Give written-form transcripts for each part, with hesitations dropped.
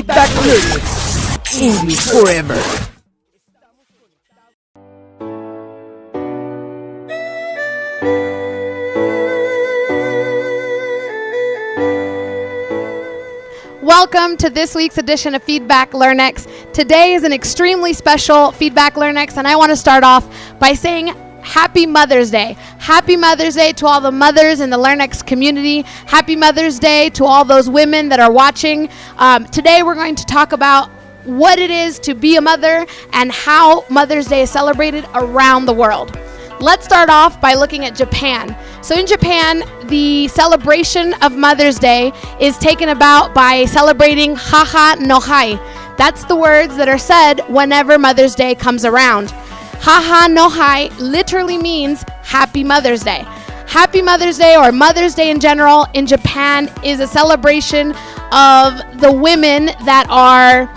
Feedback Learnex. English forever. Welcome to this week's edition of Feedback Learnex. Today is an extremely special Feedback Learnex, and I want to start off by saying Happy Mother's Day. Happy Mother's Day to all the mothers in the Learnex community. Happy Mother's Day to all those women that are watching. Today we're going to talk about what it is to be a mother and how Mother's Day is celebrated around the world. Let's start off by looking at Japan. So in Japan, the celebration of Mother's Day is taken about by celebrating Haha no Hai. That's the words that are said whenever Mother's Day comes around. Haha no Hai literally means Happy Mother's Day. Happy Mother's Day, or Mother's Day in general, in Japan is a celebration of the women that are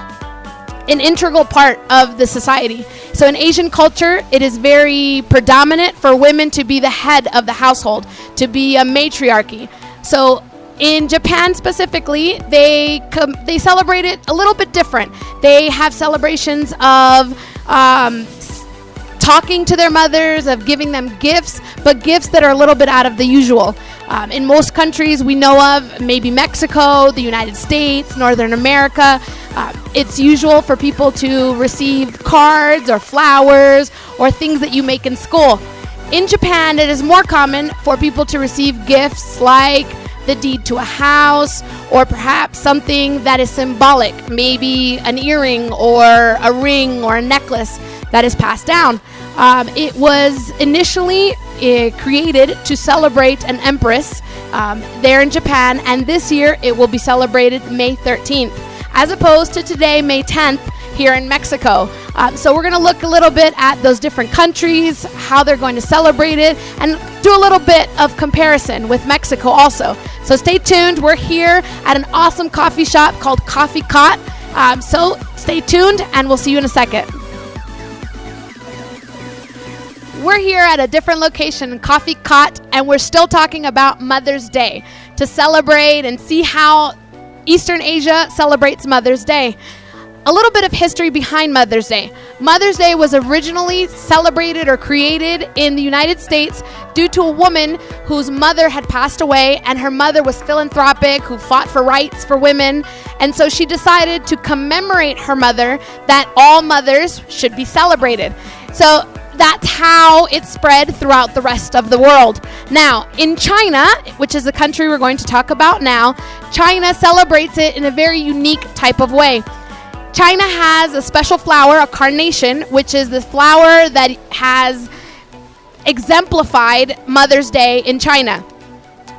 an integral part of the society. So in Asian culture, it is very predominant for women to be the head of the household, to be a matriarchy. So in Japan specifically, they celebrate it a little bit different. They have celebrations of talking to their mothers, of giving them gifts, but gifts that are a little bit out of the usual. In most countries we know of, maybe Mexico, the United States, Northern America, it's usual for people to receive cards or flowers or things that you make in school. In Japan, it is more common for people to receive gifts like the deed to a house, or perhaps something that is symbolic, maybe an earring or a ring or a necklace that is passed down. It was initially created to celebrate an empress there in Japan, and this year it will be celebrated May 13th, as opposed to today, May 10th, here in Mexico. So we're going to look a little bit at those different countries, how they're going to celebrate it, and do a little bit of comparison with Mexico also. So stay tuned. We're here at an awesome coffee shop called Coffee Cot. So stay tuned, and we'll see you in a second. We're here at a different location, Coffee Cot, and we're still talking about Mother's Day to celebrate and see how Eastern Asia celebrates Mother's Day. A little bit of history behind Mother's Day. Mother's Day was originally celebrated or created in the United States due to a woman whose mother had passed away, and her mother was philanthropic, who fought for rights for women, and so she decided to commemorate her mother that all mothers should be celebrated. So that's how it spread throughout the rest of the world. Now, in China, which is the country we're going to talk about now, China celebrates it in a very unique type of way. China has a special flower, a carnation, which is the flower that has exemplified Mother's Day in China.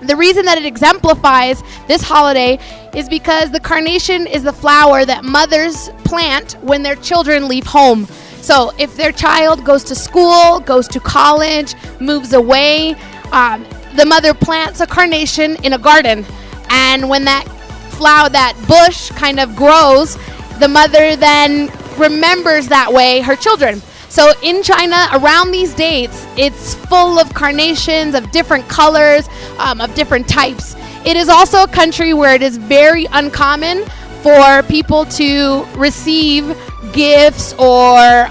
The reason that it exemplifies this holiday is because the carnation is the flower that mothers plant when their children leave home. So if their child goes to school, goes to college, moves away, the mother plants a carnation in a garden. And when that flower, that bush kind of grows, the mother then remembers that way her children. So in China, around these dates, it's full of carnations of different colors, of different types. It is also a country where it is very uncommon for people to receive gifts or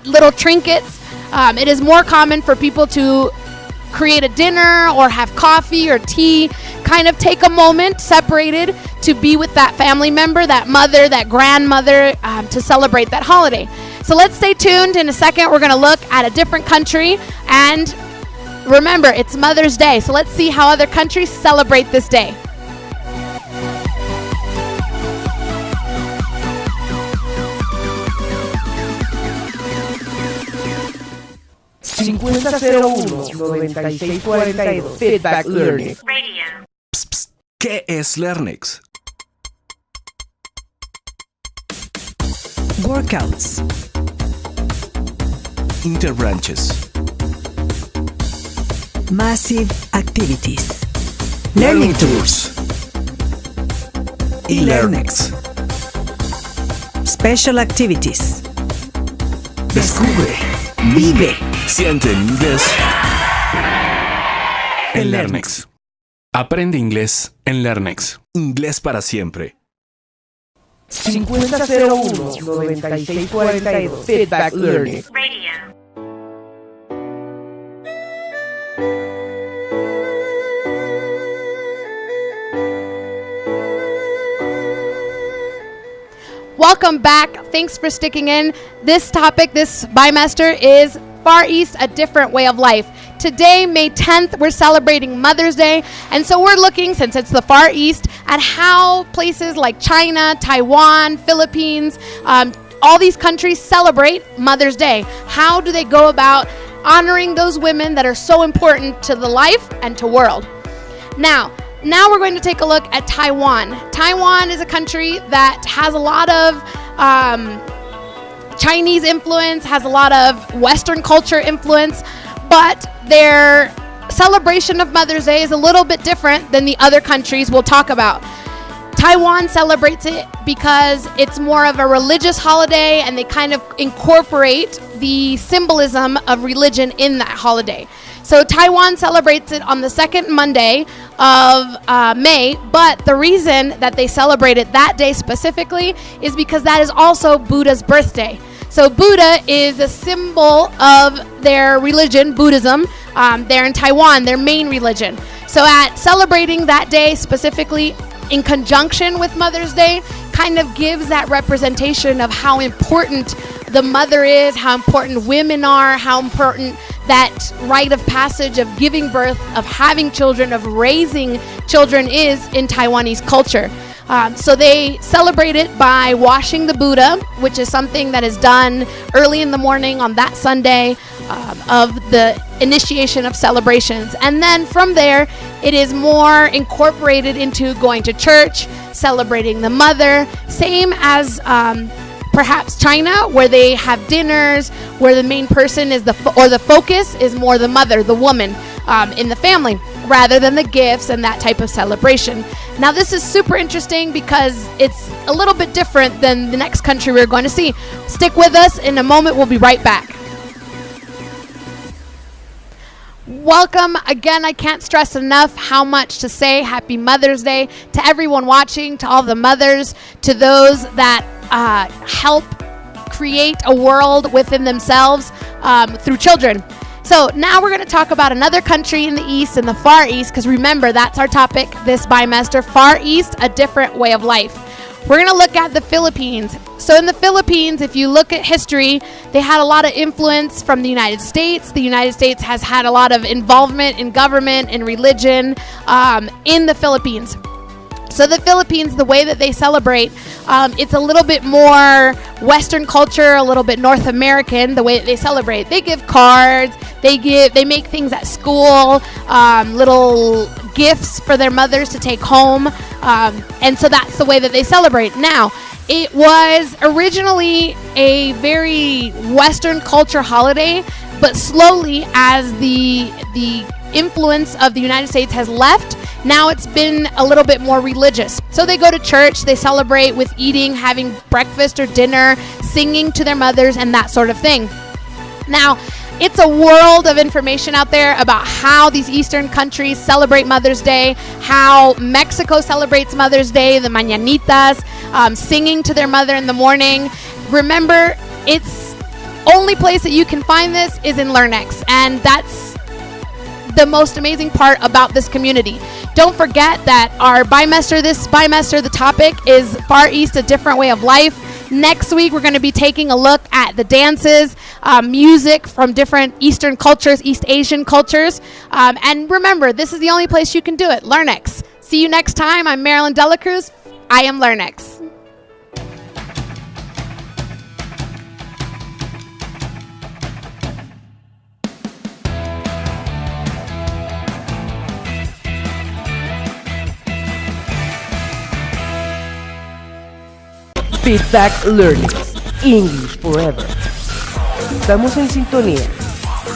little trinkets. It is more common for people to create a dinner or have coffee or tea, kind of take a moment separated to be with that family member, that mother, that grandmother, to celebrate that holiday. So let's stay tuned. In a second, we're going to look at a different country, and remember, it's Mother's Day. So let's see how other countries celebrate this day. Feedback Learning. ¿Qué es Learnex? Workouts, Interbranches, massive activities, learning tours, y Learnex. special activities. Descubre, Vive. siente inglés en Learnex. Aprende inglés en Learnex. Inglés para siempre. 5001-9642 Feedback Learning. Welcome back. Thanks for sticking in. This topic, this bimester, is Far East, a different way of life. Today, May 10th, we're celebrating Mother's Day. And so we're looking, since it's the Far East, at how places like China, Taiwan, Philippines, all these countries celebrate Mother's Day. How do they go about honoring those women that are so important to the life and to world? Now we're going to take a look at Taiwan. Taiwan is a country that has a lot of Chinese influence, has a lot of Western culture influence, but their celebration of Mother's Day is a little bit different than the other countries we'll talk about. Taiwan celebrates it because it's more of a religious holiday, and they kind of incorporate the symbolism of religion in that holiday. So Taiwan celebrates it on the second Monday of May, but the reason that they celebrate it that day specifically is because that is also Buddha's birthday. So Buddha is a symbol of their religion, Buddhism. They're in Taiwan, their main religion. So at celebrating that day specifically in conjunction with Mother's Day kind of gives that representation of how important the mother is, how important women are, how important that rite of passage of giving birth, of having children, of raising children is in Taiwanese culture. So they celebrate it by washing the Buddha, which is something that is done early in the morning on that Sunday of the initiation of celebrations. And then from there, it is more incorporated into going to church, celebrating the mother, same as perhaps China, where they have dinners, where the main person is the focus is more the mother, the woman in the family, rather than the gifts and that type of celebration. Now, this is super interesting because it's a little bit different than the next country we're going to see. Stick with us. In a moment, we'll be right back. Welcome again. I can't stress enough how much to say Happy Mother's Day to everyone watching, to all the mothers, to those that help create a world within themselves through children. So now we're going to talk about another country in the East, in the Far East, because remember, that's our topic this bimester, Far East, a different way of life. We're going to look at the Philippines. So in the Philippines, if you look at history, they had a lot of influence from the United States. The United States has had a lot of involvement in government and religion in the Philippines. So the Philippines, the way that they celebrate, it's a little bit more Western culture, a little bit North American, the way that they celebrate. They give cards, they make things at school, little gifts for their mothers to take home, and so that's the way that they celebrate. Now, it was originally a very Western culture holiday, but slowly as the influence of the United States has left, now it's been a little bit more religious. So they go to church, they celebrate with eating, having breakfast or dinner, singing to their mothers, and that sort of thing. Now, it's a world of information out there about how these Eastern countries celebrate Mother's Day, how Mexico celebrates Mother's Day, the mañanitas, singing to their mother in the morning. Remember, it's only place that you can find this is in Learnex, and that's the most amazing part about this community. Don't forget that this bimester, the topic is Far East, a different way of life. Next week, we're going to be taking a look at the dances, music from different Eastern cultures, East Asian cultures. And remember, this is the only place you can do it, Learnex. See you next time. I'm Marilyn Delacruz. I am Learnex. Feedback Learning. English Forever. Estamos en sintonía.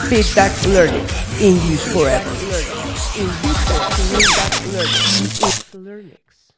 Feedback Learning. English Forever. English Forever. Feedback Learning.